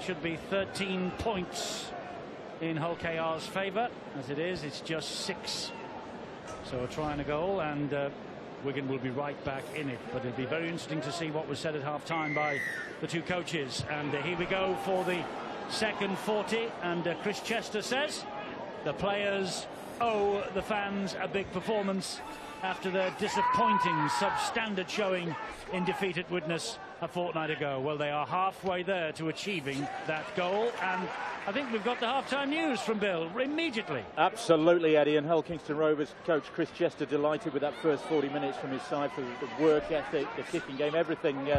should be 13 points in Hull KR's favour. As it is, it's just 6. So a try and a goal, and Wigan will be right back in it. But it'll be very interesting to see what was said at half-time by the two coaches. And here we go for the second 40. And Chris Chester says the players owe the fans a big performance after their disappointing substandard showing in defeat at Widnes a fortnight ago. Well, they are halfway there to achieving that goal, and I think we've got the half-time news from Bill immediately. Absolutely, Eddie. And Hull Kingston Rovers coach Chris Chester delighted with that first 40 minutes from his side for the work ethic, the kicking game, everything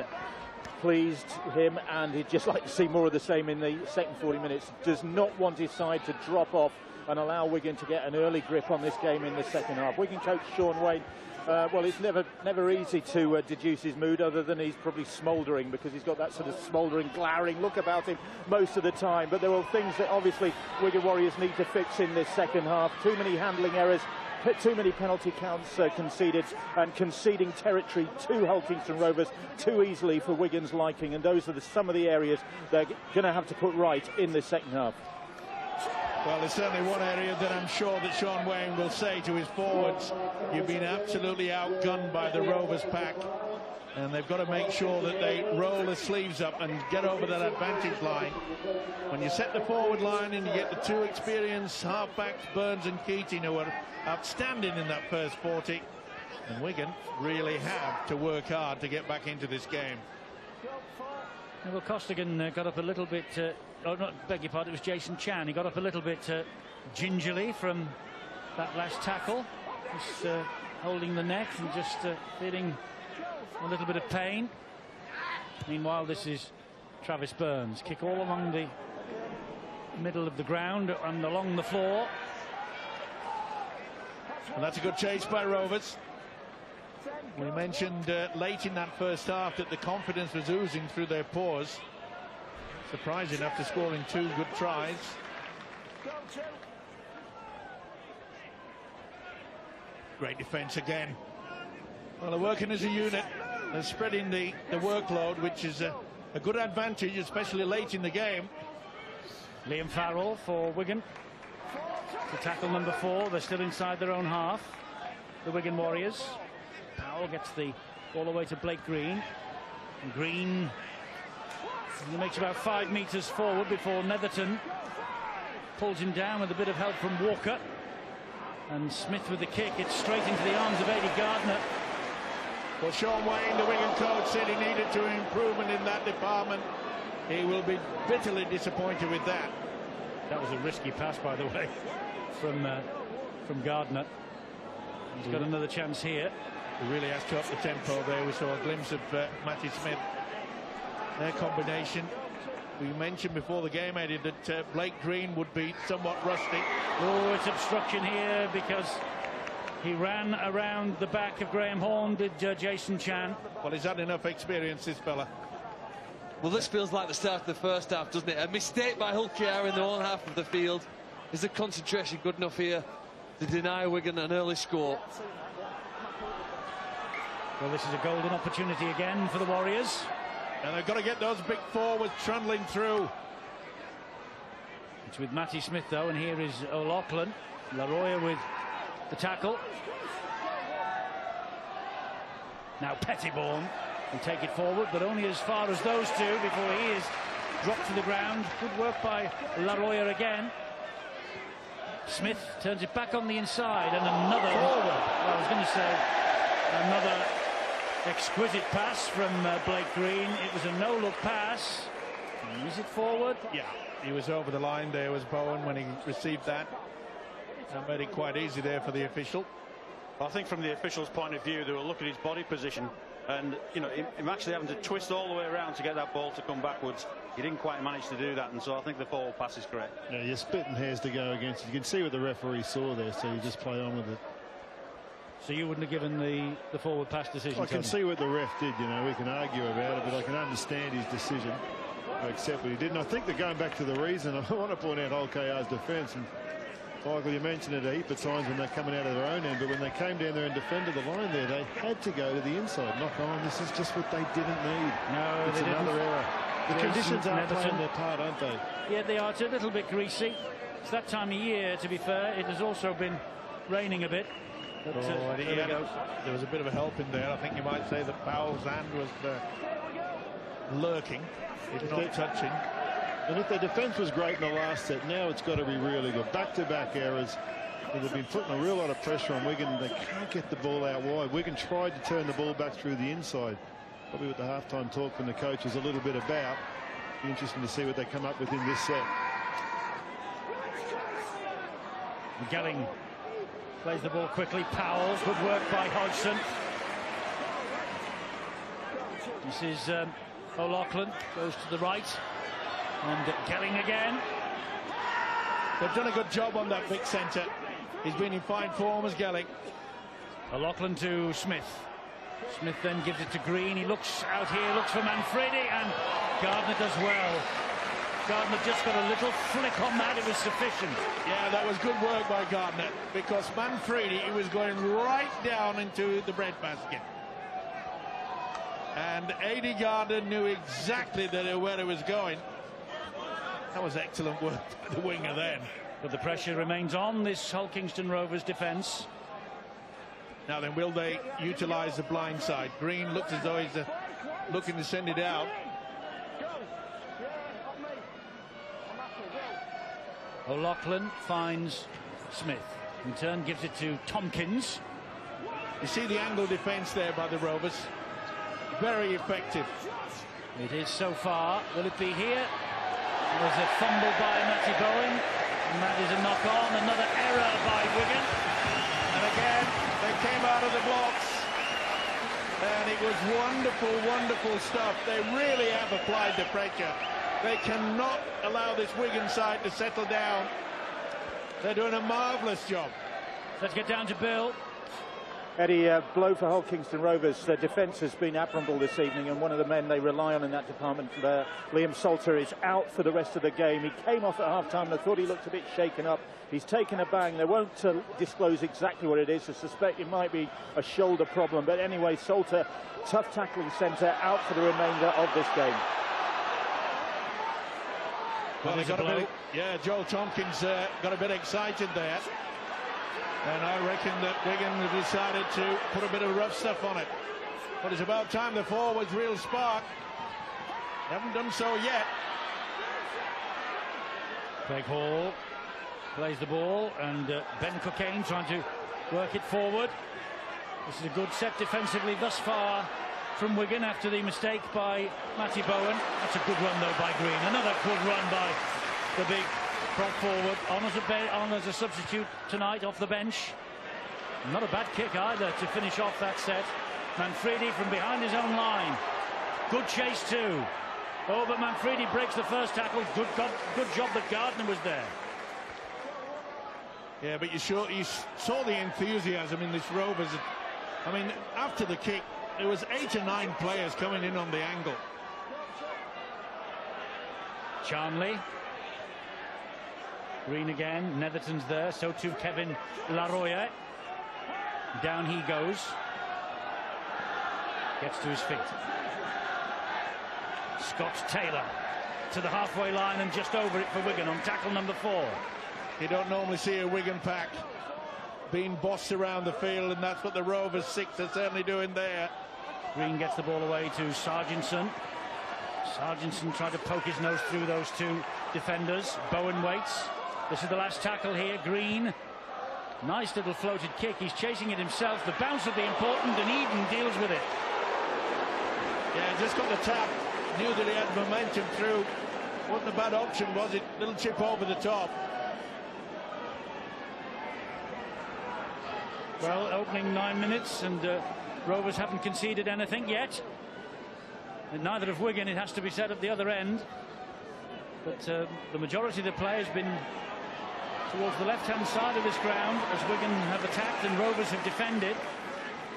pleased him, and he'd just like to see more of the same in the second 40 minutes. Does not want his side to drop off and allow Wigan to get an early grip on this game in the second half. Wigan coach Sean Wayne, well, it's never easy to deduce his mood, other than he's probably smouldering, because he's got that sort of smouldering, glowering look about him most of the time. But there are things that obviously Wigan Warriors need to fix in this second half. Too many handling errors, too many penalty counts conceded, and conceding territory to Hull Kingston Rovers too easily for Wigan's liking. And those are some of the areas they're going to have to put right in the second half. Well, there's certainly one area that I'm sure that Sean Wayne will say to his forwards: you've been absolutely outgunned by the Rovers pack, and they've got to make sure that they roll the sleeves up and get over that advantage line. When you set the forward line and you get the two experienced halfbacks, Burns and Keating, who are outstanding in that first 40, and Wigan really have to work hard to get back into this game. Well, Costigan got up a little bit, oh, not, beg your pardon, it was Jason Chan. He got up a little bit gingerly from that last tackle, just holding the neck and just feeling a little bit of pain. Meanwhile, this is Travis Burns. Kick all along the middle of the ground and along the floor. And that's a good chase by Rovers. We mentioned late in that first half that the confidence was oozing through their pores. Surprising after scoring 2 good tries. Great defence again. Well, they're working as a unit. They're spreading the workload, which is a good advantage, especially late in the game. Liam Farrell for Wigan to tackle number 4. They're still inside their own half, the Wigan Warriors. Powell gets the ball away to Blake Green, and Green, he makes about 5 metres forward before Netherton pulls him down with a bit of help from Walker, and Smith with the kick. It's straight into the arms of Eddie Gardner. Well, Sean Wayne, the Wigan coach, said he needed to improvement in that department. He will be bitterly disappointed with that. That was a risky pass, by the way, from Gardner. He's got another chance here. He really has to up the tempo there. We saw a glimpse of Matty Smith. Their combination. We mentioned before the game, Eddie, that Blake Green would be somewhat rusty. Oh, it's obstruction here because he ran around the back of Graham Horne, did Jason Chan. Well, he's had enough experience, this fella. Well, this feels like the start of the first half, doesn't it? A mistake by Hull KR in their own half of the field. Is the concentration good enough here to deny Wigan an early score? Well, this is a golden opportunity again for the Warriors. And they've got to get those big forwards trundling through. It's with Matty Smith, though, and here is O'Loughlin. Laroya with the tackle. Now Pettiborn will take it forward, but only as far as those two before he is dropped to the ground. Good work by Laroya again. Smith turns it back on the inside, and another forward. I was going to say another exquisite pass from Blake Green. It was a no-look pass. Is it forward? Yeah, he was over the line there, was Bowen, when he received that. That made it quite easy there for the official. I think from the official's point of view, they will look at his body position, and you know, him actually having to twist all the way around to get that ball to come backwards. He didn't quite manage to do that, and so I think the forward pass is correct. Yeah, you're splitting hairs to go against it. You can see what the referee saw there, so you just play on with it. So you wouldn't have given the forward pass decision? I can see what the ref did, you know, we can argue about it, but I can understand his decision. I accept what he did, and I think they're going back to the reason. I want to point out Hull KR's defence, and Michael, you mentioned it a heap of times when they're coming out of their own end, but when they came down there and defended the line there, they had to go to the inside. Knock on, this is just what they didn't need. No, it's another error. The conditions are Netherton. playing their part, aren't they? Yeah, they are. It's a little bit greasy. It's that time of year, to be fair. It has also been raining a bit. But, there we go. There was a bit of a help in there. I think you might say that Powell's hand was lurking, if not touching. And if their defence was great in the last set, now it's got to be really good. Back-to-back errors. They've been putting a real lot of pressure on Wigan. They can't get the ball out wide. Wigan tried to turn the ball back through the inside. Probably what the halftime talk from the coach is a little bit about. Be interesting to see what they come up with in this set. Gelling plays the ball quickly. Powell, good work by Hodgson. This is O'Loughlin, goes to the right. And Gelling again. They've done a good job on that big centre. He's been in fine form as Gelling. O'Loughlin to Smith. Smith then gives it to Green. He looks out here, looks for Manfredi, and Gardner does well. Gardner just got a little flick on that. It was sufficient. Yeah, that was good work by Gardner, because Manfredi, he was going right down into the breadbasket. And A.D. Gardner knew exactly where it was going. That was excellent work by the winger then. But the pressure remains on this Hull Kingston Rovers defence. Now then, will they utilise the blind side? Green looks as though he's looking to send it out. O'Loughlin finds Smith. In turn gives it to Tompkins. You see the angle defence there by the Rovers. Very effective. It is so far. Will it be here? There's a fumble by Matty Bowen. And that is a knock-on. Another error by Wigan. And again, they came out of the blocks. And it was wonderful, wonderful stuff. They really have applied the pressure. They cannot allow this Wigan side to settle down. They're doing a marvellous job. Let's get down to Bill. Eddie, blow for Hull Kingston Rovers. Their defence has been admirable this evening, and one of the men they rely on in that department, Liam Salter, is out for the rest of the game. He came off at half-time and I thought he looked a bit shaken up. He's taken a bang. They won't disclose exactly what it is. I suspect it might be a shoulder problem. But anyway, Salter, tough tackling centre, out for the remainder of this game. Well, they got a bit, yeah, Joel Tompkins got a bit excited there. And I reckon that Wigan have decided to put a bit of rough stuff on it. But it's about time the forwards real spark. They haven't done so yet. Craig Hall plays the ball, and Ben Cockayne trying to work it forward. This is a good set defensively thus far from Wigan after the mistake by Matty Bowen. That's a good run though by Green. Another good run by the big prop forward. On as a substitute tonight off the bench. Not a bad kick either to finish off that set. Manfredi from behind his own line. Good chase too. Oh, but Manfredi breaks the first tackle. Good job that Gardner was there. Yeah, but you saw the enthusiasm in this Rovers. I mean, after the kick, there was 8 or 9 players coming in on the angle. Charnley. Green again. Netherton's there. So too Kevin Laroya. Down he goes. Gets to his feet. Scott Taylor to the halfway line and just over it for Wigan on tackle number 4. You don't normally see a Wigan pack being bossed around the field, and that's what the Rovers 6 are certainly doing there. Green gets the ball away to Sargentson. Sargentson tried to poke his nose through those 2 defenders. Bowen waits. This is the last tackle here. Green. Nice little floated kick. He's chasing it himself. The bounce will be important, and Eden deals with it. Yeah, just got the tap. Knew that he had momentum through. Wasn't a bad option, was it? Little chip over the top. Well, opening 9 minutes, and Rovers haven't conceded anything yet. And neither have Wigan, it has to be said, at the other end. But the majority of the play has been towards the left-hand side of this ground as Wigan have attacked and Rovers have defended.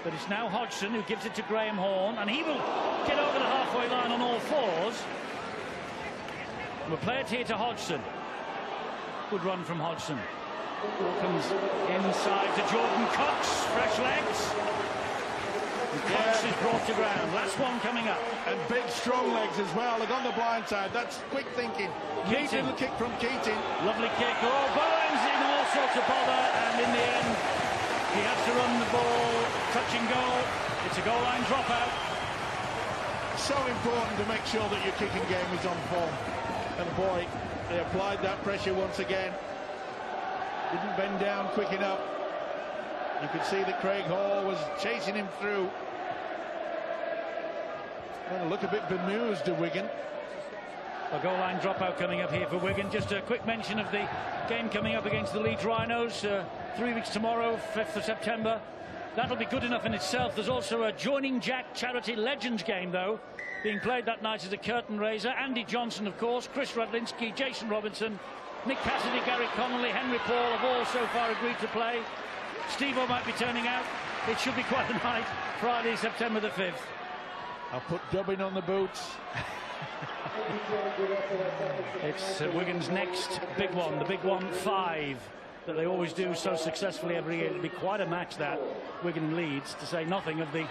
But it's now Hodgson who gives it to Graham Horne, and he will get over the halfway line on all 4s. We'll play it here to Hodgson. Good run from Hodgson. Comes inside to Jordan Cox. Fresh legs. Cox is brought to ground. Last one coming up. And big, strong legs as well. Look on the blind side. That's quick thinking. Neat little kick from Keating. Lovely kick. Oh, Bowens in all sorts of bother, and in the end, he has to run the ball, touch and goal. It's a goal line dropout. So important to make sure that your kicking game is on form. And boy, they applied that pressure once again. Didn't bend down quick enough. You could see that Craig Hall was chasing him through. And look a bit bemused to Wigan. A goal line dropout coming up here for Wigan. Just a quick mention of the game coming up against the Leeds Rhinos 3 weeks tomorrow, 5th of September. That'll be good enough in itself. There's also a Joining Jack Charity Legends game, though, being played that night as a curtain raiser. Andy Johnson, of course, Chris Radlinski, Jason Robinson, Nick Cassidy, Gary Connolly, Henry Paul have all so far agreed to play. Steve-O might be turning out. It should be quite a night, Friday, September the 5th. I'll put dubbing on the boots. It's Wigan's next big one, the big 1-5 that they always do so successfully every year. It'll be quite a match, that, Wigan and Leeds, to say nothing of the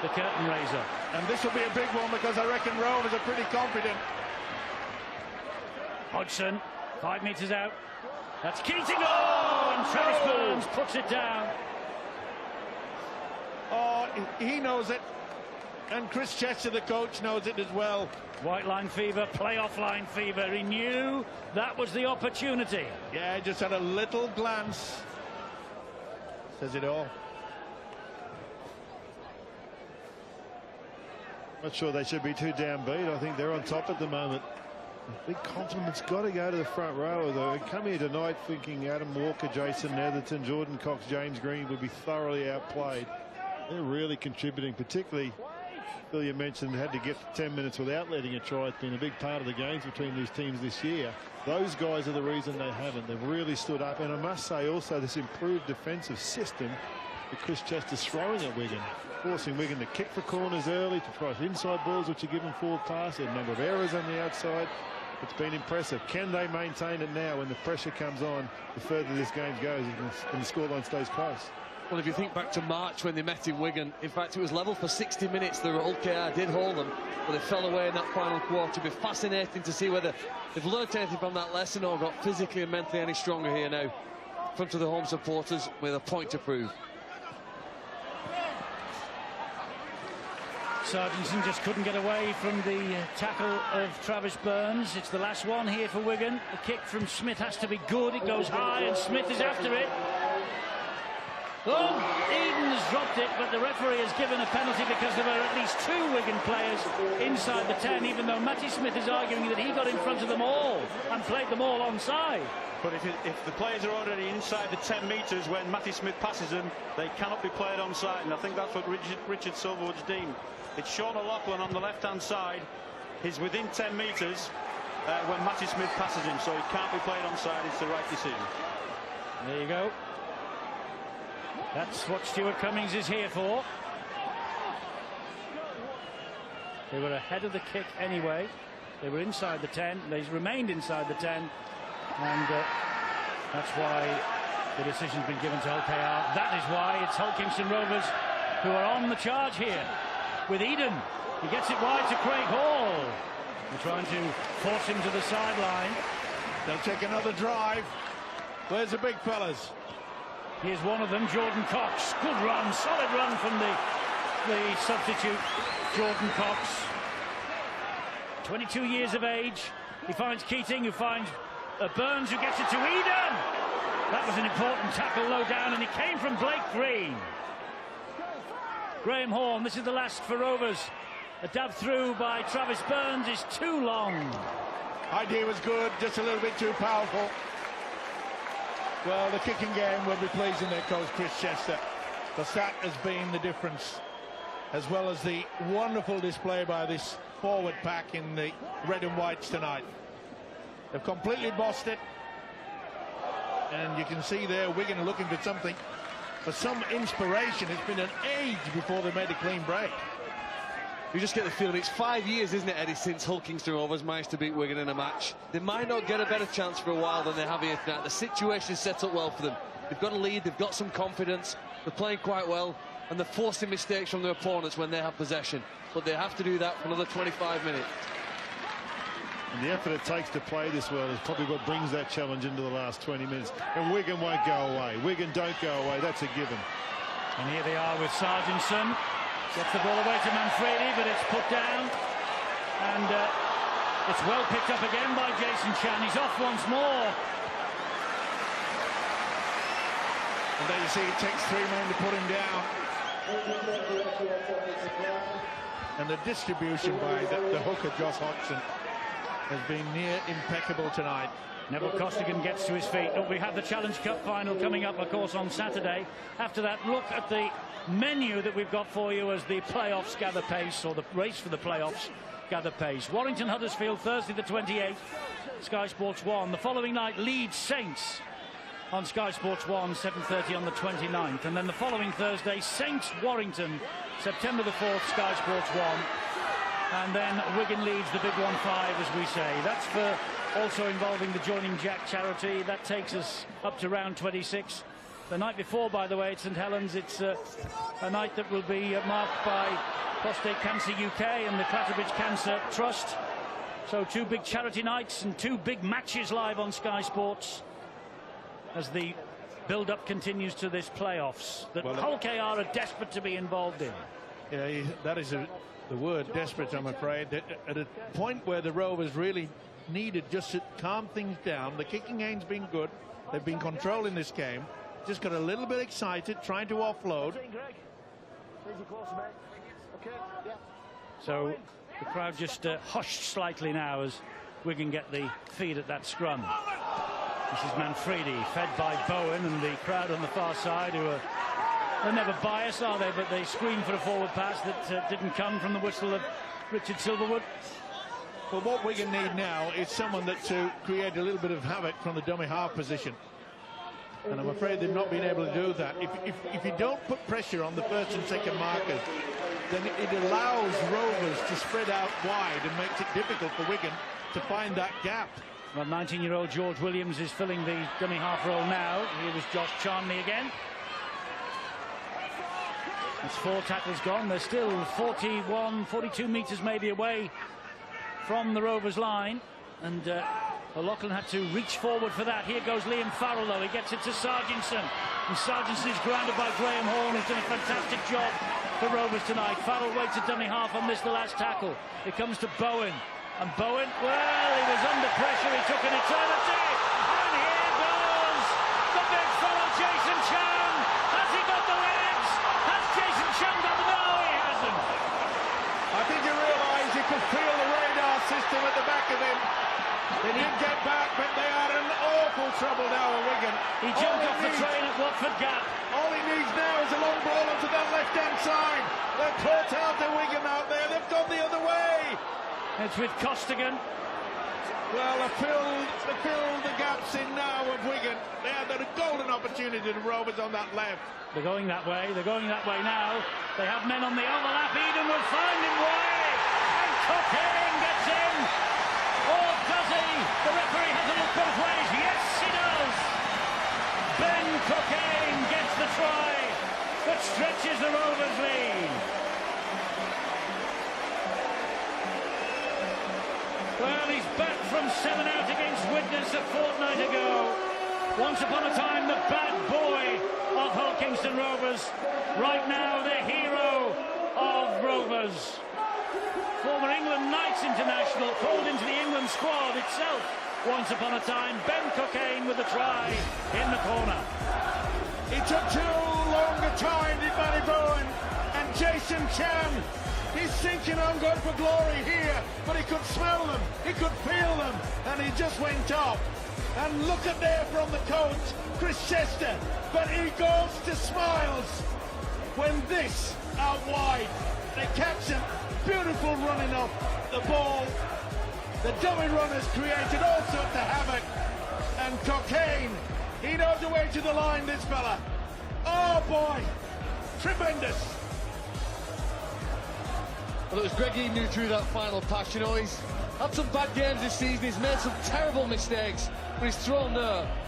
curtain raiser. And this will be a big one because I reckon Rovers are pretty confident. Hodgson, 5 metres out. That's Keating. Oh, and Travis Burns puts it down. Oh, he knows it. And Chris Chester, the coach, knows it as well. White line fever, playoff line fever. He knew that was the opportunity. Yeah, just had a little glance. Says it all. Not sure they should be too downbeat. I think they're on top at the moment. Big compliments got to go to the front row, though. They come here tonight thinking Adam Walker, Jason Netherton, Jordan Cox, James Green would be thoroughly outplayed. They're really contributing, particularly Phil, you mentioned had to get 10 minutes without letting a try. It's been a big part of the games between these teams this year. Those guys are the reason they haven't. They've really stood up. And I must say also this improved defensive system that Chris Chester's throwing at Wigan, forcing Wigan to kick for corners early, to try inside balls which are given forward pass, a number of errors on the outside. It's been impressive. Can they maintain it now when the pressure comes on, the further this game goes and the scoreline stays close? Well, if you think back to March when they met in Wigan, in fact, it was level for 60 minutes. The OKR did hold them, but they fell away in that final quarter. It'll be fascinating to see whether they've learned anything from that lesson or got physically and mentally any stronger here now. In front of the home supporters with a point to prove. Sargentson just couldn't get away from the tackle of Travis Burns. It's the last one here for Wigan. The kick from Smith has to be good. It goes high and Smith is after it. Oh, Eden has dropped it, but the referee has given a penalty because there were at least 2 Wigan players inside the 10, even though Matty Smith is arguing that he got in front of them all and played them all onside. But if the players are already inside the 10 metres when Matty Smith passes them, they cannot be played onside, and I think that's what Richard Silverwood's deemed. It's Sean O'Loughlin on the left-hand side. He's within 10 metres when Matty Smith passes him, so he can't be played onside. It's the right decision. There you go. That's what Stuart Cummings is here for. They were ahead of the kick anyway. They were inside the 10. They remained inside the 10. And that's why the decision's been given to OKR. That is why it's Hull Kingston Rovers who are on the charge here with Eden. He gets it wide to Craig Hall. They're trying to force him to the sideline. They'll take another drive. Where's the big fellas? Here's one of them, Jordan Cox. Good run, solid run from the substitute, Jordan Cox. 22 years of age. He finds Keating, who finds Burns, who gets it to Eden. That was an important tackle low down, and it came from Blake Green. Graham Horn, this is the last for Rovers. A dab through by Travis Burns is too long. Idea was good, just a little bit too powerful. Well, the kicking game will be pleasing their coach Chris Chester, because that has been the difference, as well as the wonderful display by this forward pack in the red and whites tonight. They've completely bossed it, and you can see there Wigan are looking for something, for some inspiration. It's been an age before they made a clean break. You just get the feeling it's 5 years, isn't it, Eddie, since Hull Kingston Rovers managed to beat Wigan in a match. They might not get a better chance for a while than they have here tonight. The situation's set up well for them. They've got a lead, they've got some confidence, they're playing quite well. and they're forcing mistakes from their opponents when they have possession. But they have to do that for another 25 minutes. And the effort it takes to play this well is probably what brings that challenge into the last 20 minutes. And Wigan won't go away. Wigan don't go away. That's a given. And here they are with Sargentson. Gets the ball away to Manfredi, but it's put down. And it's well picked up again by Jason Chan. He's off once more. And there you see it takes 3 men to put him down. And the distribution by the hooker, Josh Hodgson, has been near impeccable tonight. Neville Costigan gets to his feet. Look, we have the Challenge Cup final coming up, of course, on Saturday. After that, look at the menu that we've got for you as the playoffs gather pace, or the race for the playoffs gather pace. Warrington Huddersfield, Thursday the 28th, Sky Sports 1. The following night, Leeds Saints on Sky Sports 1, 7:30 on the 29th. And then the following Thursday, Saints Warrington, September the 4th, Sky Sports 1. And then Wigan Leeds, the big 1-5, as we say. That's for also involving the Joining Jack charity. That takes us up to round 26. The night before, by the way, at St Helens, it's a night that will be marked by Prostate Cancer UK and the Clatterbridge Cancer Trust. So 2 big charity nights and 2 big matches live on Sky Sports as the build-up continues to this playoffs that Hull KR are desperate to be involved in. Yeah, that is the word, desperate, I'm afraid. At a point where the Rovers really needed just to calm things down. The kicking game's been good. They've been controlling this game. Just got a little bit excited, trying to offload. So the crowd just hushed slightly now as Wigan get the feed at that scrum. This is Manfredi, fed by Bowen, and the crowd on the far side, who are, they're never biased, are they? But they screamed for a forward pass that didn't come from the whistle of Richard Silverwood. Well, what Wigan need now is someone to create a little bit of havoc from the dummy half position. And I'm afraid they've not been able to do that. If you don't put pressure on the first and second markers, then it allows Rovers to spread out wide and makes it difficult for Wigan to find that gap. Well, 19-year-old George Williams is filling the dummy half role now. Here was Josh Charnley again. It's 4 tackles gone. They're still 42 metres maybe away from the Rovers line. And O'Loughlin had to reach forward for that. Here goes Liam Farrell, though. He gets it to Sargentson. And Sargentson is grounded by Graham Horn, who's done a fantastic job for Rovers tonight. Farrell waits a dummy half and missed the last tackle. It comes to Bowen. And Bowen, well, he was under pressure. He took an eternity. And here goes the big fellow, Jason Chan. Has he got the legs? Has Jason Chan got the... No, he hasn't. I think he realised he could feel the radar system at the back of him. They didn't get back, but they are in awful trouble now at Wigan. He jumped off the train at Watford Gap. All he needs now is a long ball onto that left-hand side. They're caught out to Wigan out there. They've gone the other way. It's with Costigan. Well, they filled the gaps in now of Wigan. They had a golden opportunity to Rovers on that left. They're going that way. They're going that way now. They have men on the overlap. Eden will find him wide. And Cockayne gets in. Or does he? The referee has a look both ways. Yes, he does. Ben Cockayne gets the try that stretches the Rovers' lead. Well, he's back from 7 out against Widnes a fortnight ago. Once upon a time, the bad boy of Hull Kingston Rovers. Right now, the hero of Rovers. Former England Knights international, called into the England squad itself. Once upon a time, Ben Cockayne with the try in the corner. It took too long a time, did Matty Bowen. And Jason Chan, he's sinking on God for glory here, but he could smell them, he could feel them, and he just went off. And look at there from the coach, Chris Chester, but he goes to smiles when this out wide. They catch him, beautiful running off the ball. The dummy runners created all sorts of havoc, and Cockayne, he knows the way to the line, this fella. Oh boy, tremendous. Well, it was Greg Eden who drew that final pass. You know, he's had some bad games this season, he's made some terrible mistakes, but he's thrown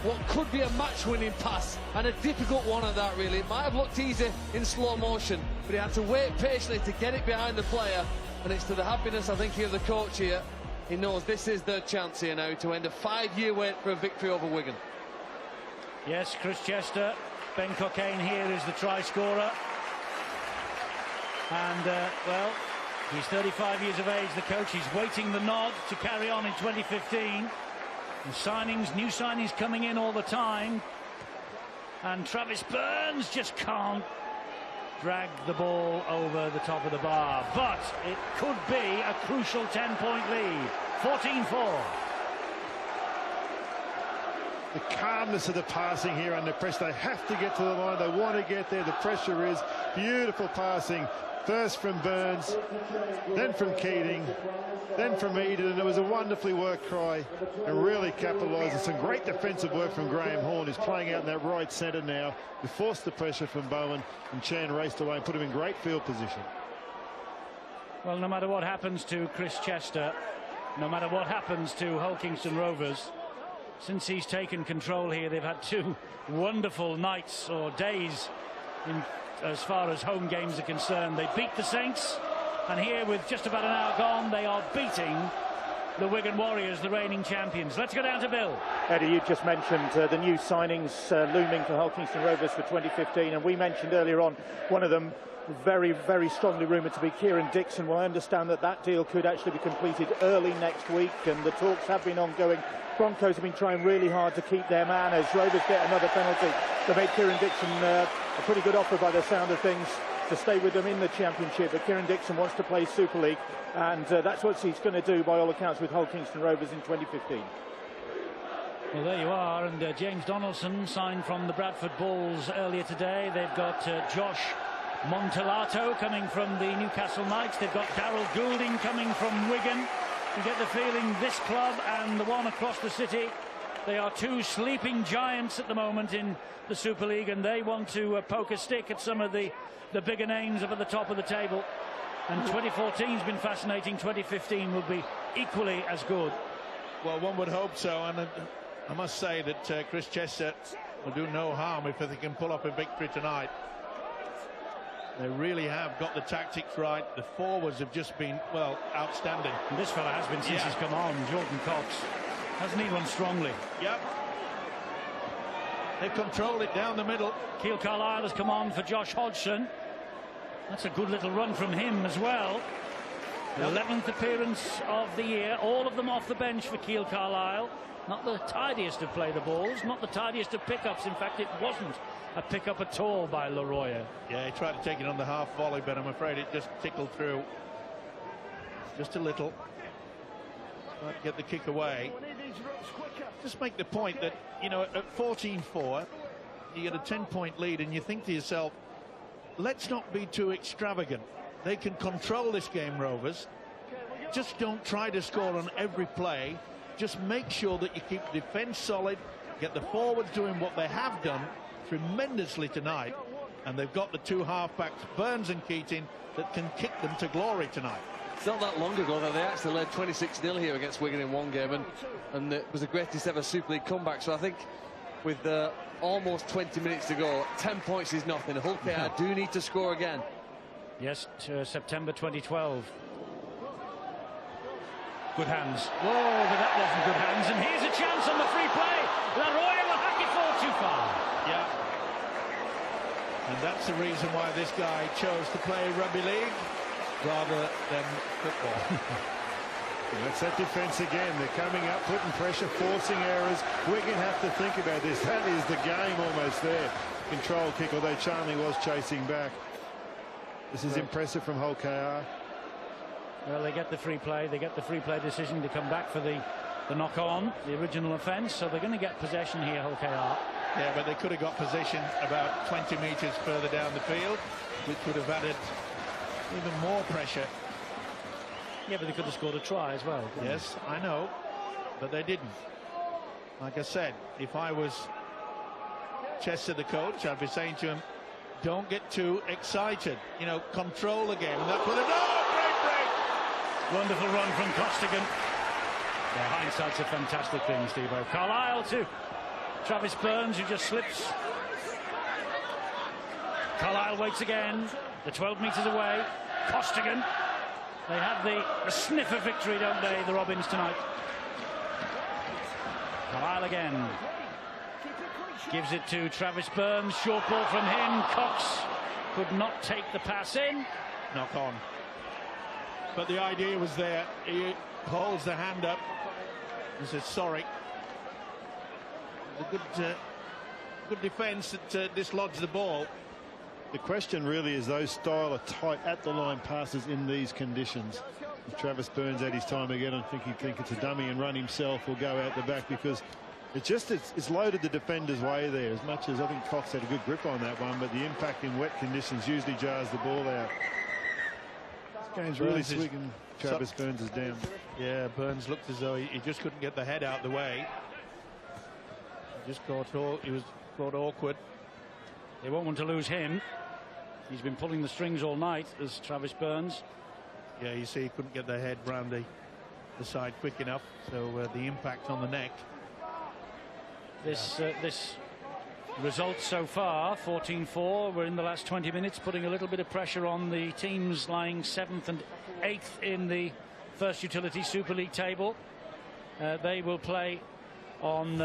what could be a match-winning pass, and a difficult one at that, really. It might have looked easy in slow motion, but he had to wait patiently to get it behind the player, and it's to the happiness, I think, of the coach here. He knows this is their chance here now to end a 5-year wait for a victory over Wigan. Yes, Chris Chester, Ben Cockayne here is the try scorer. And, well, he's 35 years of age, the coach. He's waiting the nod to carry on in 2015. And new signings coming in all the time. And Travis Burns just can't drag the ball over the top of the bar. But it could be a crucial 10-point lead. 14-4. The calmness of the passing here under pressure. They have to get to the line. They want to get there. The pressure is beautiful passing. First from Burns, then from Keating, then from Eden, and it was a wonderfully worked try and really capitalised. Some great defensive work from Graham Horn, who's playing out in that right centre now. He forced the pressure from Bowen, and Chan raced away and put him in great field position. Well, no matter what happens to Chris Chester, no matter what happens to Hull Kingston Rovers, since he's taken control here, they've had 2 wonderful nights or days as far as home games are concerned. They beat the Saints, and here with just about an hour gone, they are beating the Wigan Warriors, the reigning champions. Let's go down to Bill. Eddie, you just mentioned the new signings looming for Hull Kingston Rovers for 2015, and we mentioned earlier on one of them very, very strongly rumoured to be Kieran Dixon. Well, I understand that deal could actually be completed early next week, and the talks have been ongoing. Broncos have been trying really hard to keep their man as Rovers get another penalty. They made Kieran Dixon a pretty good offer by the sound of things to stay with them in the Championship, but Kieran Dixon wants to play Super League, and that's what he's going to do by all accounts with Hull Kingston Rovers in 2015. Well, there you are, and James Donaldson signed from the Bradford Bulls earlier today. They've got Josh Montellato coming from the Newcastle Knights. They've got Darryl Goulding coming from Wigan. You get the feeling this club and the one across the city, they are 2 sleeping giants at the moment in the Super League, and they want to poke a stick at some of the bigger names up at the top of the table. And 2014's been fascinating. 2015 will be equally as good. Well, one would hope so, and I must say that Chris Chester will do no harm if they can pull up a victory tonight. They really have got the tactics right. The forwards have just been, well, outstanding. And this fella has been since he's come on, Jordan Cox. Hasn't he run strongly? Yep. They've controlled it down the middle. Keil Carlisle has come on for Josh Hodgson. That's a good little run from him as well. The 11th appearance of the year, all of them off the bench for Keil Carlisle. Not the tidiest of play the balls, not the tidiest of pickups. In fact, it wasn't a pick-up at all by Leroy. Yeah, he tried to take it on the half volley, but I'm afraid it just tickled through. Just a little. Tried to get the kick away. Just make the point that, you know, at 14-4, you get a 10-point lead, and you think to yourself, let's not be too extravagant. They can control this game, Rovers. Just don't try to score on every play. Just make sure that you keep defence solid, get the forwards doing what they have done tremendously tonight, and they've got the 2 halfbacks, Burns and Keating, that can kick them to glory tonight. It's not that long ago that they actually led 26-0 here against Wigan in one game, and it was the greatest ever Super League comeback. So I think with almost 20 minutes to go, 10 points is nothing. Hull KR do need to score again. Yes, September 2012. Good hands. Whoa, but that wasn't good hands. And here's a chance on the free play. Leroy will hack it forward too far. Yeah. And that's the reason why this guy chose to play rugby league rather than football. That's that defence again. They're coming up, putting pressure, forcing errors. Wigan have to think about this. That is the game almost there. Control kick, although Charnley was chasing back. This is impressive from Hull KR. Well, they get the free play. They get the free play decision to come back for the knock-on, the original offence. So they're going to get possession here, Hull KR. Yeah, but they could have got possession about 20 metres further down the field, which would have added even more pressure. Yeah, but they could have scored a try as well. Yes, I know, but they didn't. Like I said, if I was Chester, the coach, I'd be saying to him, don't get too excited. You know, control the game. And that's what they do. Great break. Wonderful run from Costigan. Yeah, hindsight's a fantastic thing, Steve-O. Carlisle to Travis Burns, who just slips. Carlisle waits again. The 12 metres away. Costigan. They have the sniff of victory, don't they, the Robins tonight. Carlisle again. Gives it to Travis Burns. Short ball from him. Cox could not take the pass in. Knock on. But the idea was there. He holds the hand up and says sorry. A good defence that dislodged the ball. The question really is those style of tight at the line passes in these conditions. If Travis Burns had his time again, I think he'd think it's a dummy and run himself or go out the back, because it's loaded the defender's way there. As much as I think Cox had a good grip on that one, but the impact in wet conditions usually jars the ball out. This game's really swigging. Travis Burns is down. Yeah, Burns looked as though he just couldn't get the head out the way. He was caught awkward. They won't want to lose him. He's been pulling the strings all night, as Travis Burns. Yeah, you see he couldn't get the head round the side quick enough, so the impact on the neck. This result so far, 14-4. We're in the last 20 minutes, putting a little bit of pressure on the teams lying 7th and 8th in the First Utility Super League table. They will play on,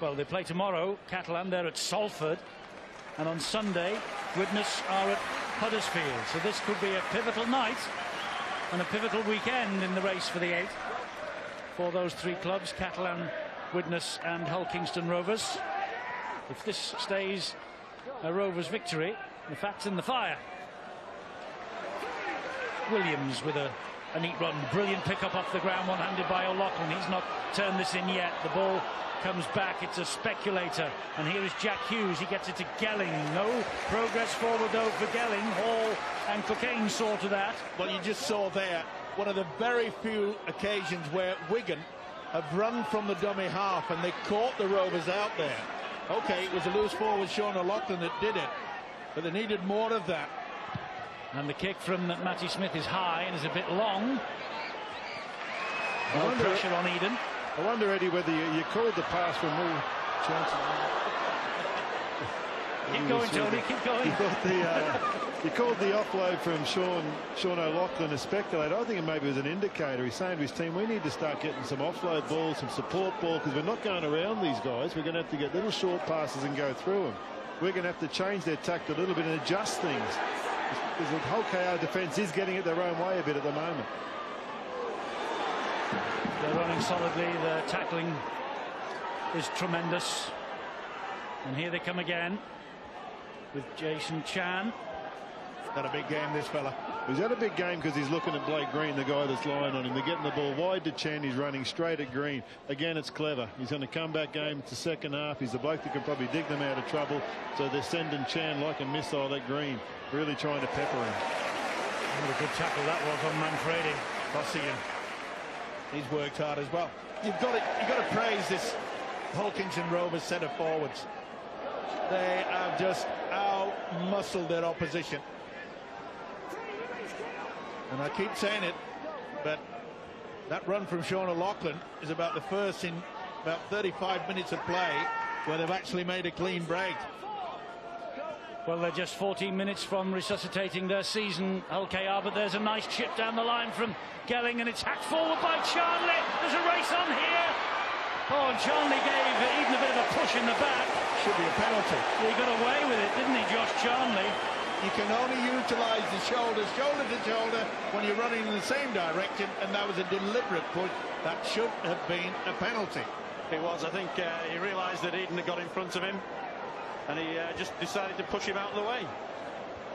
well, they play tomorrow, Catalan. They're at Salford. And on Sunday, Widnes are at Huddersfield. So this could be a pivotal night and a pivotal weekend in the race for the 8th for those three clubs, Catalan, Widnes and Hull Kingston Rovers. If this stays a Rovers victory, the fat's in the fire. Williams with a neat run. Brilliant pick-up off the ground, one-handed by O'Loughlin. He's not turned this in yet. The ball comes back. It's a speculator. And here is Jack Hughes. He gets it to Gelling. No progress forward, though, for Gelling. Hall and Cockayne saw to that. Well, you just saw there one of the very few occasions where Wigan have run from the dummy half and they caught the Rovers out there. OK, it was a loose forward, Sean O'Loughlin, that did it. But they needed more of that. And the kick from Matty Smith is high and is a bit long. No pressure on Eden. I wonder, Eddie, whether you called the pass from more chances. Keep going, Tony, keep going. You called the offload from Sean O'Loughlin a speculator. I think it maybe was an indicator. He's saying to his team, we need to start getting some offload balls, some support ball, because we're not going around these guys. We're going to have to get little short passes and go through them. We're going to have to change their tact a little bit and adjust things, because the whole KR defence is getting it their own way a bit at the moment. They're running solidly. The tackling is tremendous. And here they come again with Jason Chan. Got a big game, this fella. He's had a big game because he's looking at Blake Green, the guy that's lying on him. They're getting the ball wide to Chan. He's running straight at Green. Again, it's clever. He's going to come back game. It's the second half. He's the bloke that can probably dig them out of trouble. So they're sending Chan like a missile at Green, really trying to pepper him. What a good tackle that was on Manfredi. Costigan. He's worked hard as well. You've got to praise this Hull Kingston Rovers centre forwards. They have just out-muscled their opposition. And I keep saying it, but that run from Sean O'Loughlin is about the first in about 35 minutes of play where they've actually made a clean break. Well, they're just 14 minutes from resuscitating their season, Hull KR, but there's a nice chip down the line from Gelling, and it's hacked forward by Charnley. There's a race on here. Oh, and Charnley gave Eden a bit of a push in the back. Should be a penalty. He got away with it, didn't he, Josh Charnley? You can only utilise the shoulders, shoulder to shoulder, when you're running in the same direction, and that was a deliberate push. That should have been a penalty. It was. I think he realised that Eden had got in front of him, and he just decided to push him out of the way.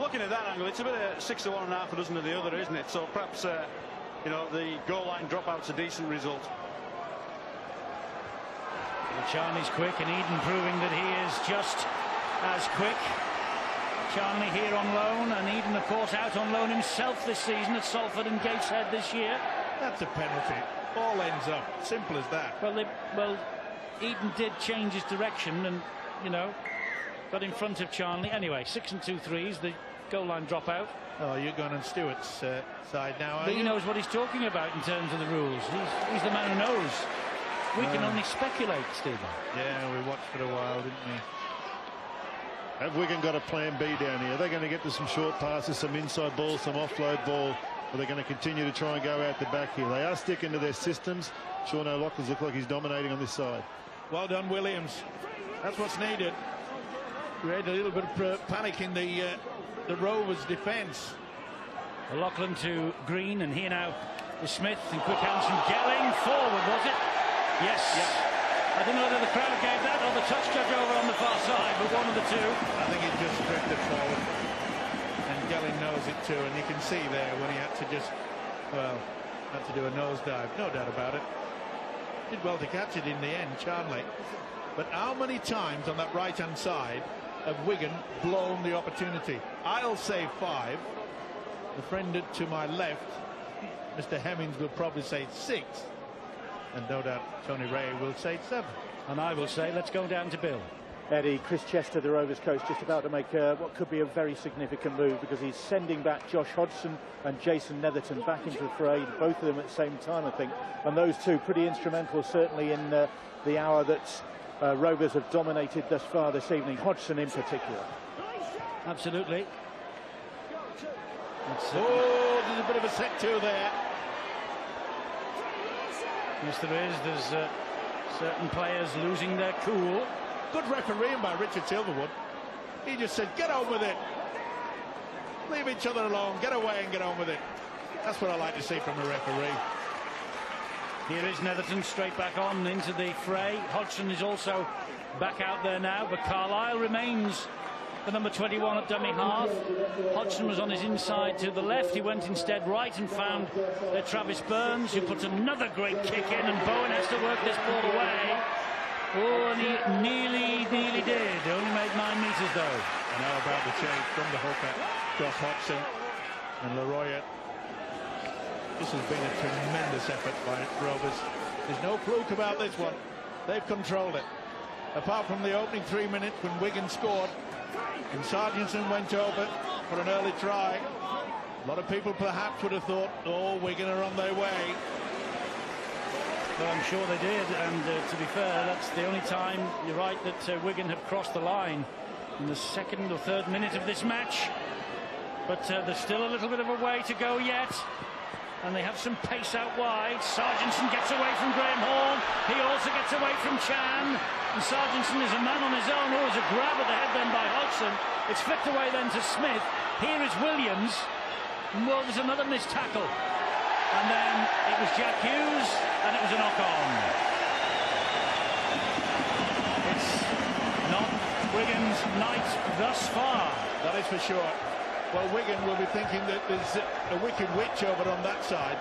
Looking at that angle, it's a bit of 6 to 1 1/2 a dozen of the other, isn't it? So perhaps you know, the goal line dropout's a decent result. Well, Charnley's quick, and Eden proving that he is just as quick. Charnley here on loan, and Eden, of course, out on loan himself this season at Salford and Gateshead this year. That's a penalty. Ball ends up. Simple as that. Well, Eden did change his direction and, you know, got in front of Charnley. Anyway, 6 and 2 threes. The goal line dropout. Oh, you're going on Stewart's side now, are But he you? knows what he's talking about in terms of the rules. He's the man who knows. We can only speculate, Stephen. Yeah, we watched for a while, didn't we? Have Wigan got a plan B down here? They're going to get to some short passes, some inside balls, some offload ball, or they're going to continue to try and go out the back here. They are sticking to their systems. Sean O'Loughlin's look like he's dominating on this side. Well done, Williams. That's what's needed. Create a little bit of panic in the Rovers' defence. O'Loughlin to Green, and here now is Smith, and quick hands from Gelling. Forward, was it? Yes. I don't know whether the crowd gave that or the touch judge over on the far side, but one of the two. I think he just drifted forward. And Gelling knows it too, and you can see there when he had to just, well, had to do a nosedive. No doubt about it. Did well to catch it in the end, Charnley. But how many times on that right-hand side have Wigan blown the opportunity? I'll say 5. The friend to my left, Mr. Hemmings, will probably say 6. And no doubt Tony Ray will say 7. And I will say, let's go down to Bill. Eddie, Chris Chester, the Rovers coach, just about to make what could be a very significant move, because he's sending back Josh Hodgson and Jason Netherton back into the fray, both of them at the same time, I think. And those two pretty instrumental, certainly, in the hour that Rovers have dominated thus far this evening, Hodgson in particular. Absolutely. Oh, there's a bit of a set to there. Yes, there is. There's certain players losing their cool. Good refereeing by Richard Silverwood. He just said, get on with it. Leave each other alone. Get away and get on with it. That's what I like to see from a referee. Here is Netherton straight back on into the fray. Hodgson is also back out there now, but Carlisle remains the number 21 at dummy half. Hodgson was on his inside to the left. He went instead right and found Travis Burns, who puts another great kick in, and Bowen has to work this ball away. Oh, and he nearly did. Only made 9 metres though. And how about the change from the hooker, Josh Hodgson and Leroy. This has been a tremendous effort by Rovers. There's no fluke about this one. They've controlled it. Apart from the opening 3 minutes when Wigan scored and Sargentson went over for an early try. A lot of people perhaps would have thought, oh, Wigan are on their way. Well, I'm sure they did, and to be fair, that's the only time, you're right, that Wigan have crossed the line in the 2nd or 3rd minute of this match. But there's still a little bit of a way to go yet, and they have some pace out wide. Sargentson gets away from Graham Horn. He also gets away from Chan, and Sargentson is a man on his own. Oh, there's a grab at the head then by Hodgson. It's flicked away then to Smith. Here is Williams. Well, there's another missed tackle. And then it was Jack Hughes, and it was a knock-on. It's not Wigan's night thus far. That is for sure. Well, Wigan will be thinking that there's a wicked witch over on that side.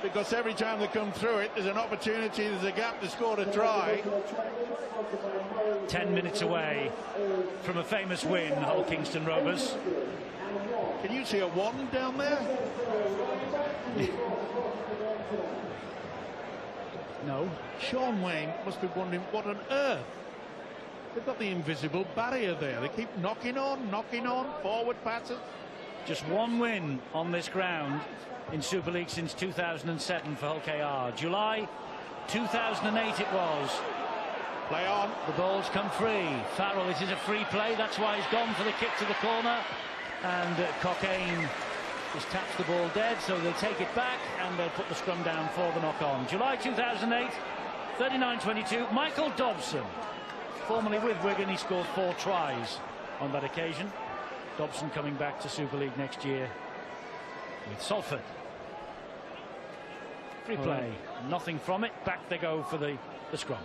Because every time they come through it, there's an opportunity, there's a gap to score a try. 10 minutes away from a famous win, Hull Kingston Rovers. Can you see a 1 down there? No. Sean Wayne must be wondering what on earth. They've got the invisible barrier there. They keep knocking on, forward passes. Just 1 win on this ground in Super League since 2007 for Hull KR. July 2008 it was. Play on. The ball's come free. Farrell, it is a free play. That's why he's gone for the kick to the corner. And Cockayne just taps the ball dead, so they'll take it back and they'll put the scrum down for the knock-on. July 2008, 39-22. Michael Dobson, formerly with Wigan, he scored 4 tries on that occasion. Dobson coming back to Super League next year with Salford. Free play, nothing from it. Back they go for the scrum.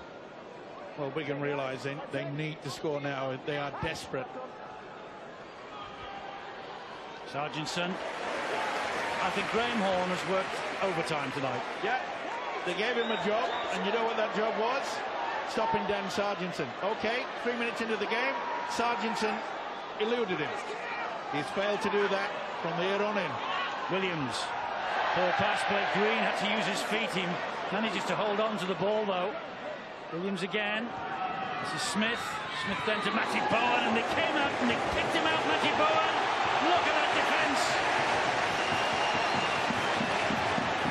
Well, Wigan realise they need to score now. They are desperate. Sargentson. I think Graham Horn has worked overtime tonight. Yeah, they gave him a job, and you know what that job was? Stopping Dan Sargentson. Okay, 3 minutes into the game, Sargentson eluded him. He's failed to do that from here on in. Williams. Poor pass, Blake Green had to use his feet. He manages to hold on to the ball, though. Williams again. This is Smith. Smith then to Matty Bowen, and they came out and they picked him out, Matty Bowen. Look at that defence.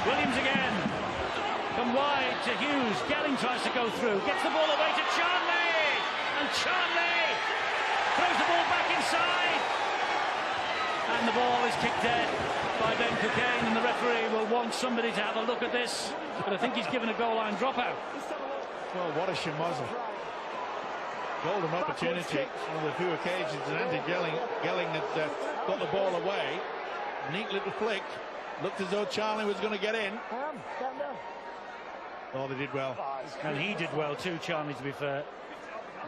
Williams again. Come wide to Hughes. Gelling tries to go through. Gets the ball away to Charnley. And Charnley throws the ball back inside. And the ball is kicked dead by Ben Cockayne, and the referee will want somebody to have a look at this. But I think he's given a goal line dropout. Well, what a schmozzle. Golden opportunity on the few occasions that Andy Gelling had got the ball away. Neat little flick. Looked as though Charlie was going to get in. Oh, they did well. And he did well too, Charlie, to be fair.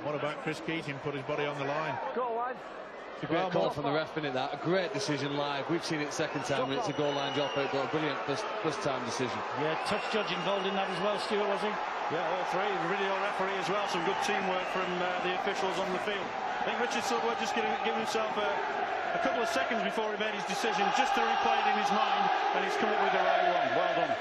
What about Chris Keating? Put his body on the line. It's a great call from the ref, isn't it? That a great decision live. We've seen it second time, and it's a goal line dropout, but a brilliant first time decision. Yeah, touch judge involved in that as well, Stuart, was he? Yeah, all three. The video referee as well. Some good teamwork from the officials on the field. I think Richard Silverwood just giving himself a couple of seconds before he made his decision, just to replay it in his mind, and he's come up with the right one. Well done.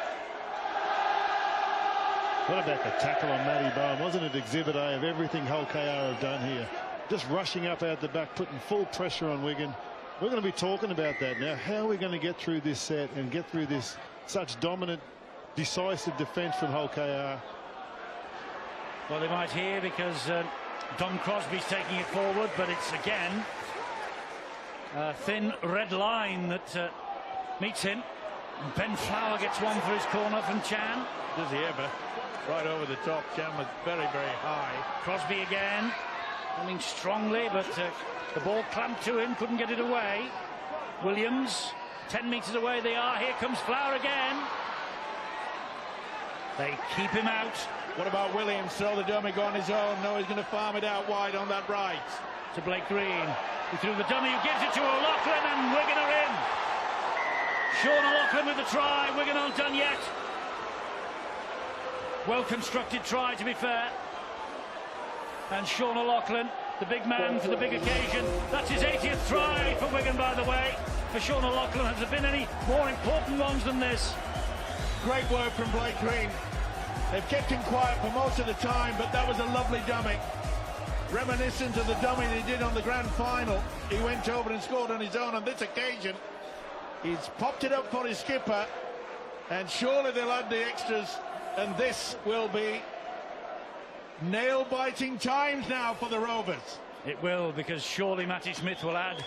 What about the tackle on Matty Bowen? Wasn't it exhibit A of everything Hull KR have done here? Just rushing up out the back, putting full pressure on Wigan. We're going to be talking about that now. How are we going to get through this set and get through this such dominant, decisive defence from Hull KR? Well, they might hear, because Dom Crosby's taking it forward, but it's again a thin red line that meets him. And Ben Flower gets one for his corner from Chan. Does he ever? Right over the top. Chan was very, very high. Crosby again, coming strongly, but the ball clamped to him, couldn't get it away. Williams, 10 metres away they are. Here comes Flower again. They keep him out. What about Williams? Throw the dummy, go on his own. No, he's going to farm it out wide on that right. To Blake Green. He threw the dummy, who gives it to O'Loughlin, and Wigan are in. Sean O'Loughlin with the try. Wigan aren't done yet. Well constructed try, to be fair. And Sean O'Loughlin, the big man for the big occasion. That's his 80th try for Wigan, by the way. For Sean O'Loughlin, has there been any more important ones than this? Great work from Blake Green. They've kept him quiet for most of the time, but that was a lovely dummy. Reminiscent of the dummy they did on the grand final. He went over and scored on his own. On this occasion, he's popped it up for his skipper, and surely they'll add the extras, and this will be nail-biting times now for the Rovers. It will, because surely Matty Smith will add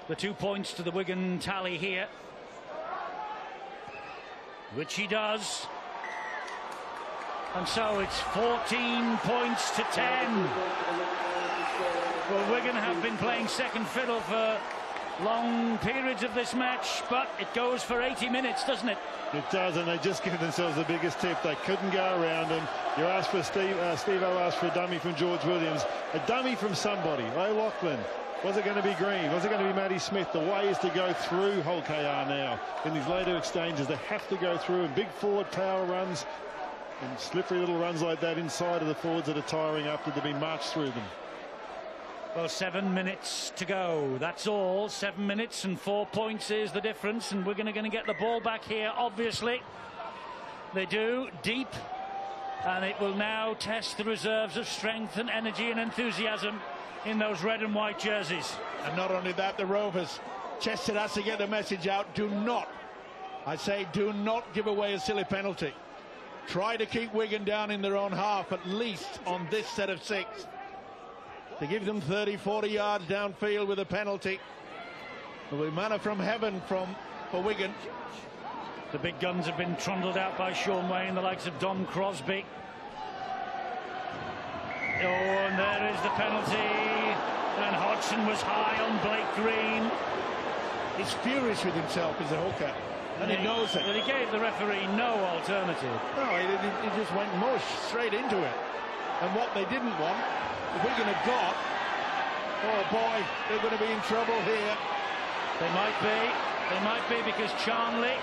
the 2 points to the Wigan tally here, which he does. And so it's 14 points to 10. Well, Wigan have been playing second fiddle for long periods of this match, but it goes for 80 minutes, doesn't it? It does, and they just give themselves the biggest tip. They couldn't go around him. You asked for Steve-O asked for a dummy from George Williams. A dummy from somebody. O'Loughlin. Was it going to be Green? Was it going to be Matty Smith? The way is to go through Hull KR now. In these later exchanges, they have to go through, and big forward power runs and slippery little runs like that inside of the forwards that are tiring after they've been marched through them. Well, 7 minutes to go. That's all. 7 minutes and 4 points is the difference, and we're going to get the ball back here, obviously. They do, deep, and it will now test the reserves of strength and energy and enthusiasm in those red and white jerseys. And not only that, the Rovers, Chester has to get the message out. Do not, I say, do not give away a silly penalty. Try to keep Wigan down in their own half, at least on this set of 6. To give them 30-40 yards downfield with a penalty. It will be manna from heaven for Wigan. The big guns have been trundled out by Sean Wayne, the likes of Dom Crosby. Oh, and there is the penalty. And Hodgson was high on Blake Green. He's furious with himself as a hooker, and he knows it. But he gave the referee no alternative. No, he just went mush straight into it. And what they didn't want, Wigan have got, oh boy, they're going to be in trouble here. They might be, because Charnley,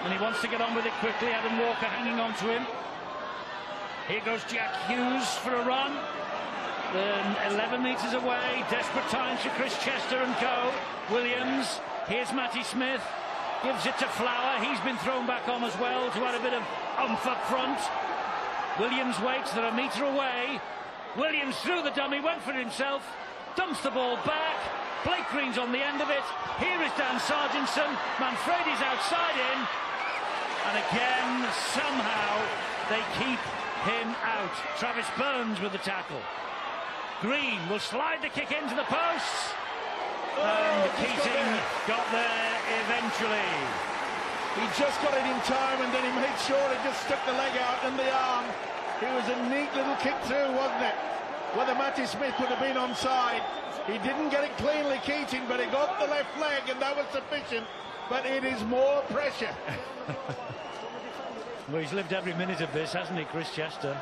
and he wants to get on with it quickly. Adam Walker hanging on to him. Here goes Jack Hughes for a run. 11 metres away. Desperate times for Chris Chester and co. Williams. Here's Matty Smith. Gives it to Flower. He's been thrown back on as well to add a bit of oomph up front. Williams waits. They're a metre away. Williams threw the dummy, went for it himself, dumps the ball back. Blake Green's on the end of it. Here is Dan Sargentson. Manfredi's outside in. And again, somehow, they keep him out. Travis Burns with the tackle. Green will slide the kick into the posts. And Keating got there eventually. He just got it in time, and then he made sure he just stuck the leg out and the arm. It was a neat little kick too, wasn't it? Whether Matty Smith would have been onside. He didn't get it cleanly, Keating, but he got the left leg, and that was sufficient. But it is more pressure. Well, he's lived every minute of this, hasn't he, Chris Chester?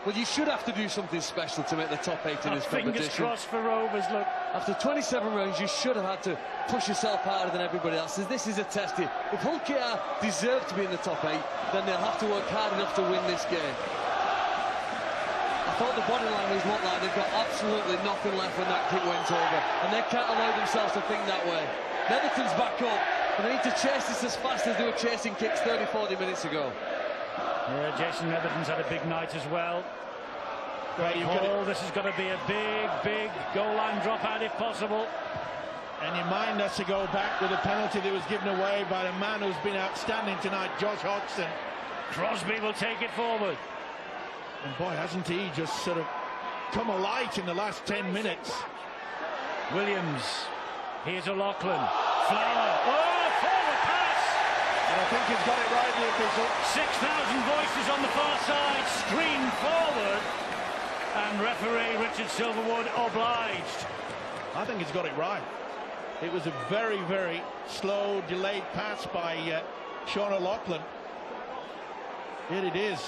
Well, you should have to do something special to make the top 8 in this competition. Fingers crossed for Rovers, look. After 27 rounds, you should have had to push yourself harder than everybody else. This is a test. If Hull KR deserve to be in the top 8, then they'll have to work hard enough to win this game. I thought the body language looked like they've got absolutely nothing left when that kick went over, and they can't allow themselves to think that way. Netherton's back up, and they need to chase this as fast as they were chasing kicks 30-40 minutes ago. Yeah, Jason Netherton's had a big night as well. Great haul. This has got to be a big goal line dropout if possible. And your mind has to go back with a penalty that was given away by a man who's been outstanding tonight, Josh Hodgson. Crosby will take it forward. And boy, hasn't he just sort of come alight in the last 10 minutes. Williams. Here's O'Loughlin. Flower. Oh, forward pass! And I think he's got it right, the official. 6,000 voices on the far side. Stream forward. And referee Richard Silverwood obliged. I think he's got it right. It was a very slow, delayed pass by Sean O'Loughlin. Here it is.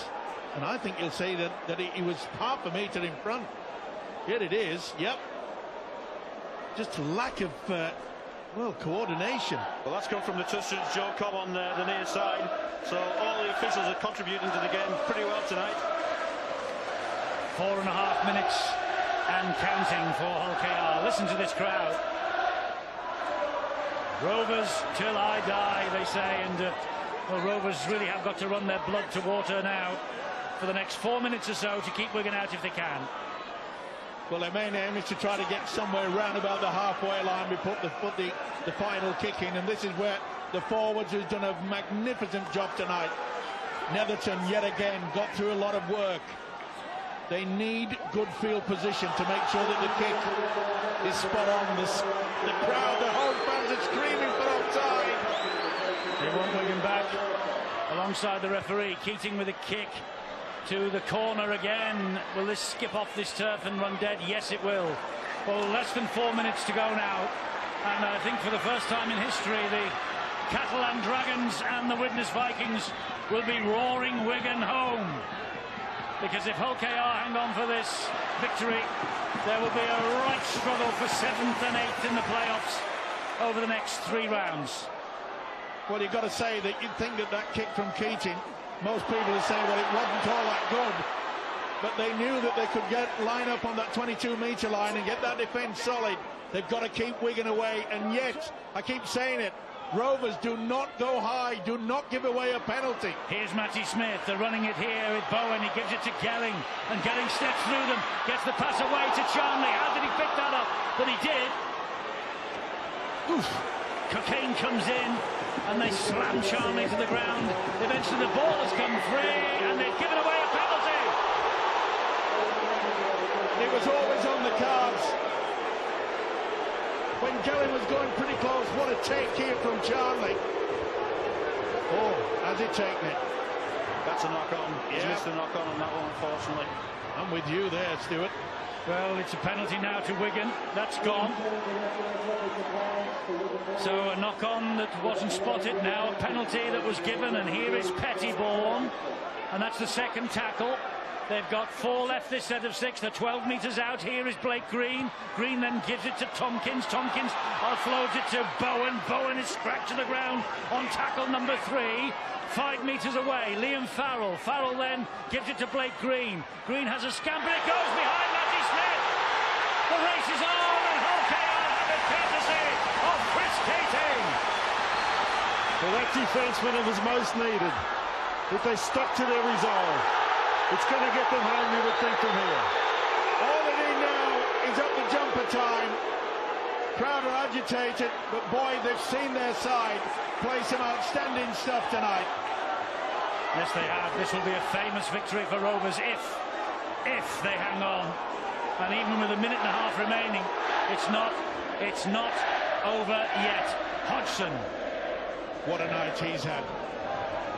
And I think you'll say that he was half a metre in front. Here it is. Yep. Just lack of, well, coordination. Well, that's come from the touch of Joe Cobb on the near side. So all the officials are contributing to the game pretty well tonight. 4.5 minutes and counting for Hull KR. Listen to this crowd. Rovers till I die, they say, and well, Rovers really have got to run their blood to water now for the next 4 minutes or so to keep Wigan out if they can. Well, their main aim is to try to get somewhere round about the halfway line before they put the final kick in, and this is where the forwards who's done a magnificent job tonight. Netherton yet again got through a lot of work. They need good field position to make sure that the kick is spot on. The crowd, the whole fans are screaming for offside. They want Wigan back alongside the referee. Keating with a kick to the corner again. Will this skip off this turf and run dead? Yes, it will. Well, less than 4 minutes to go now. And I think for the first time in history, the Catalan Dragons and the Widnes Vikings will be roaring Wigan home. Because if Hull KR hang on for this victory, there will be a right struggle for 7th and 8th in the playoffs over the next 3 rounds. Well, you've got to say that you'd think that kick from Keating, most people are saying, well, it wasn't all that good. But they knew that they could line up on that 22-metre line and get that defence solid. They've got to keep Wigan away, and yet, I keep saying it, Rovers, do not go high, do not give away a penalty. Here's Matty Smith, they're running it here with Bowen, he gives it to Gelling, and Gelling steps through them, gets the pass away to Charnley. How did he pick that up? But he did. Oof. Cocaine comes in, and they slam Charnley to the ground. Eventually the ball has come free, and they've given away a penalty. It was always on the cards. When Gelling was going pretty close, what a take here from Charnley. Oh, has he taken it? That's a knock-on. He's missed the knock-on that one, unfortunately. I'm with you there, Stuart. Well, it's a penalty now to Wigan. That's gone. So a knock-on that wasn't spotted, now a penalty that was given, and here is Pettybourne, and that's the second tackle. They've got 4 left this set of 6. They're 12 metres out. Here is Blake Green. Green then gives it to Tompkins. Tompkins offloads it to Bowen. Bowen is scratched to the ground on tackle number 3. 5 metres away, Liam Farrell. Farrell then gives it to Blake Green. Green has a scamper. It goes behind Matty Smith. The race is on, and Hull KR have it courtesy of Chris Keating. Well, that defence when it was most needed, if they stuck to their resolve, It's going to get them home, you would think, from here. All they need now is up the jumper time. Crowd are agitated, but boy, they've seen their side play some outstanding stuff tonight. Yes, they have. This will be a famous victory for Rovers if they hang on. And even with a minute and a half remaining, it's not over yet. Hodgson. What a night he's had.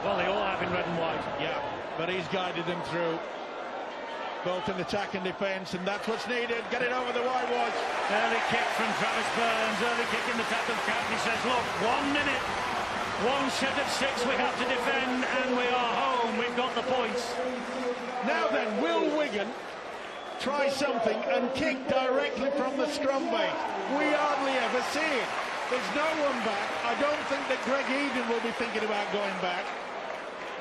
Well, they all have in red and white. Yeah, but he's guided them through, both in attack and defence, and that's what's needed. Get it over the whitewash. Early kick from Travis Burns, early kick in the top of the cap. He says, look, 1 minute, one set of 6 we have to defend, and we are home. We've got the points. Now then, will Wigan try something and kick directly from the scrum bait? We hardly ever see it. There's no one back. I don't think that Greg Eden will be thinking about going back.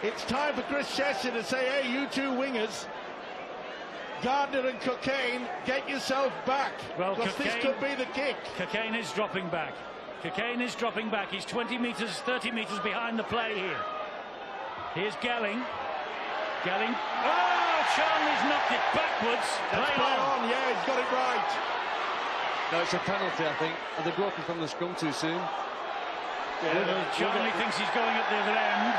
It's time for Chris Chester to say, hey, you two wingers, Gardner and Cockayne, get yourself back. Well, because this could be the kick. Cockayne is dropping back. Cockayne is dropping back. He's 20 metres, 30 metres behind the play here. Here's Gelling. Gelling. Oh, Charlie's knocked it backwards. Play on. Yeah, he's got it right. No, it's a penalty, I think. And they're broken from the scrum too soon. Yeah, Charlie thinks he's going at the other end.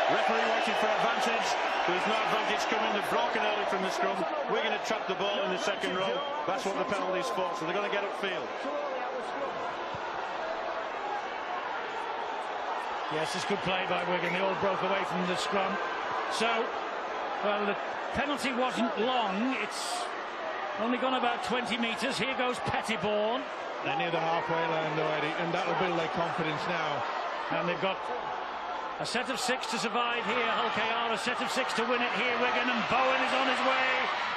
Referee waiting for advantage. There's no advantage coming. They've broken early from the scrum. We're going to trap the ball in the second row. That's what the penalty's for. So they're going to get upfield. Yes, it's good play by Wigan. They all broke away from the scrum. So, well, the penalty wasn't long. It's only gone about 20 metres. Here goes Pettiborn. They're near the halfway line already, and that'll build their confidence now. And they've got a set of 6 to survive here. Hull KR, a set of 6 to win it here. Wigan, and Bowen is on his way,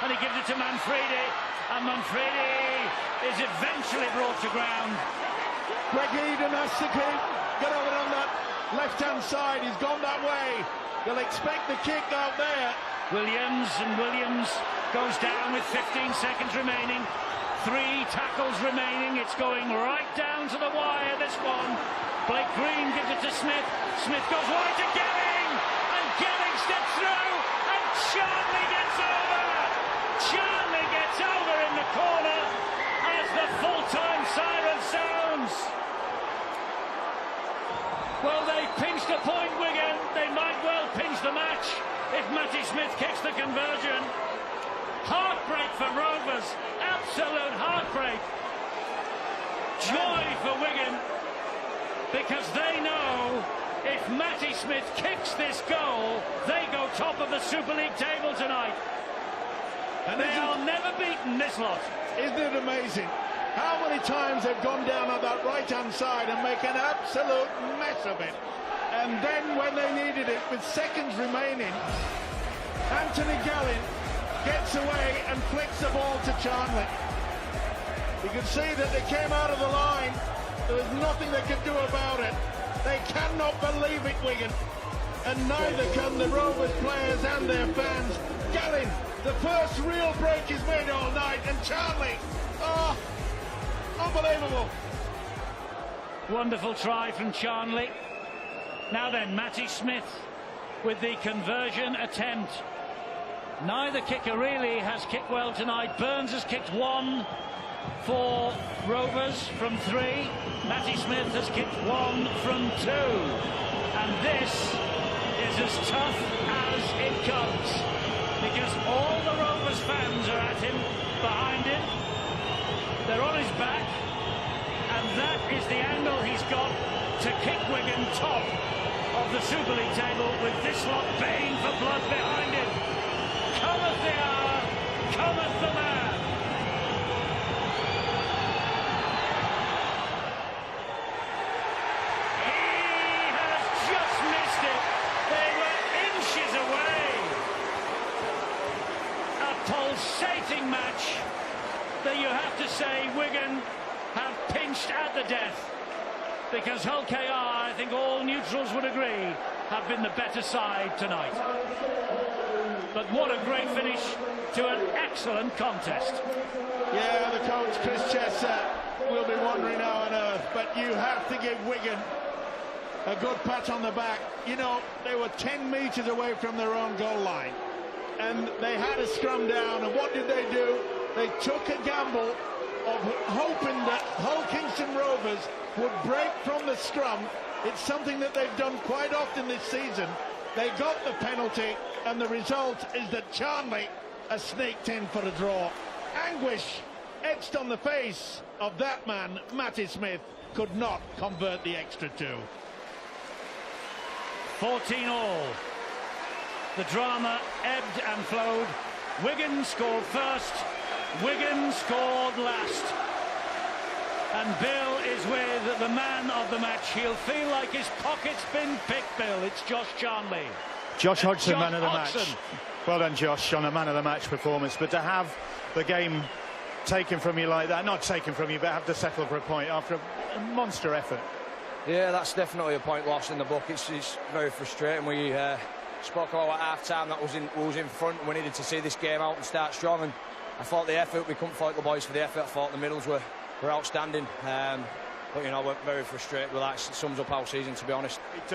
and he gives it to Manfredi. And Manfredi is eventually brought to ground. Greg Eden has to get over on that left-hand side. He's gone that way. They'll expect the kick out there. Williams goes down with 15 seconds remaining. 3 tackles remaining. It's going right down to the wire, this one. Blake Green gives it to Smith. Smith goes wide to Gelling. And Gelling steps through. And Charlie gets over. Charlie gets over in the corner as the full-time siren sounds. Well, they pinched a point, Wigan. They might well pinch the match if Matty Smith kicks the conversion. Heartbreak for Rovers. Absolute heartbreak. Joy for Wigan, because they know if Matty Smith kicks this goal, they go top of the Super League table tonight. And they are never beaten, this lot. Isn't it amazing how many times they've gone down on that right-hand side and make an absolute mess of it? And then when they needed it, with seconds remaining, Anthony Gallin gets away and flicks the ball to Charnley. You can see that they came out of the line. There was nothing they could do about it. They cannot believe it, Wigan. And neither can the Rovers players and their fans. Gallin, the first real break is made all night, and Charnley, oh, unbelievable. Wonderful try from Charnley. Now then, Matty Smith with the conversion attempt. Neither kicker really has kicked well tonight. Burns has kicked 1 for Rovers from 3. Matty Smith has kicked 1 from 2. And this is as tough as it comes, because all the Rovers fans are at him, behind him. They're on his back, and that is the angle he's got to kick Wigan top of the Super League table, with this lot baying for blood behind him. Cometh the hour, cometh the man. He has just missed it. They were inches away. A pulsating match that you have to say Wigan have pinched at the death, because Hull KR, I think all neutrals would agree, have been the better side tonight. But what a great finish to an excellent contest. Yeah, the coach, Chris Chester, will be wondering how on earth, but you have to give Wigan a good pat on the back. You know, they were 10 metres away from their own goal line. when they had a scrum down, and what did they do? They took a gamble of hoping that Hull Kingston Rovers would break from the scrum. It's something that they've done quite often this season. They got the penalty, and the result is that Charnley has sneaked in for a draw. Anguish etched on the face of that man. Matty Smith could not convert the extra 2. 14-all. The drama ebbed and flowed. Wigan scored first. Wigan scored last. And Bill is with the man of the match. He'll feel like his pocket's been picked, Bill. It's Josh Charnley. Josh Hodgson, Josh man of the Hodgson. match. Well done, Josh, on a man of the match performance. But to have the game taken from you like that, not taken from you, but have to settle for a point after a monster effort. Yeah, that's definitely a point lost in the book. It's very frustrating. We spoke about at half-time that was in front, and we needed to see this game out and start strong. And I thought the effort, we couldn't fault the boys for the effort. I thought the middles were outstanding. But, you know, we're very frustrated with that. It sums up our season, to be honest. It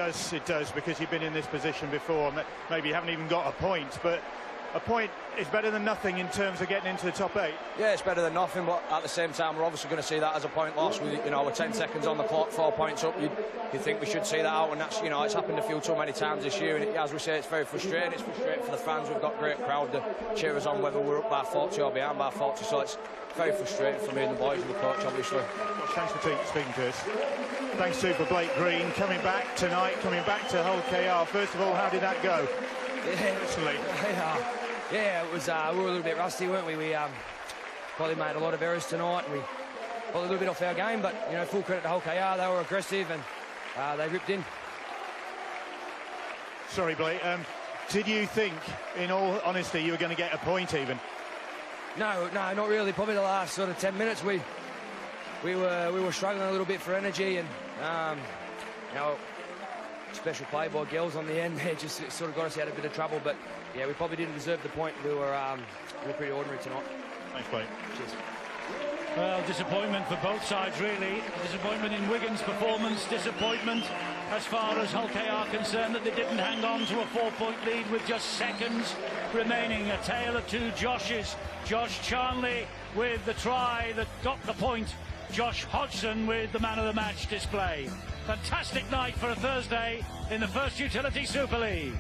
does, because you've been in this position before. Maybe you haven't even got a point, but a point is better than nothing in terms of getting into the top 8. Yeah, it's better than nothing, but at the same time, we're obviously going to see that as a point loss. You know, we're 10 seconds on the clock, 4 points up. You think we should see that out, and that's, you know, it's happened a few too many times this year. And as we say, it's very frustrating. It's frustrating for the fans. We've got a great crowd to cheer us on, whether we're up by 40 or behind by 40. So it's very frustrating for me and the boys and the coach, obviously. Well, thanks for speaking to us. Thanks too for Blake Green coming back tonight, coming back to Hull KR. First of all, how did that go? Yeah, it was. We were a little bit rusty, weren't we? We probably made a lot of errors tonight, and we got a little bit off our game. But you know, full credit to Hull KR. They were aggressive and they ripped in. Sorry, Blake. Did you think, in all honesty, you were going to get a point even? No, not really. Probably the last sort of 10 minutes, we were struggling a little bit for energy, and you know, special play by Gills on the end there just sort of got us out of a bit of trouble. But yeah, we probably didn't deserve the point. We were pretty ordinary tonight. Thanks, Blake. Cheers. Well, disappointment for both sides, really. Disappointment in Wigan's performance. Disappointment as far as Hull KR are concerned that they didn't hang on to a 4-point lead with just seconds remaining. A tale of two Joshes. Josh Charnley with the try that got the point. Josh Hodgson with the man of the match display. Fantastic night for a Thursday in the First Utility Super League.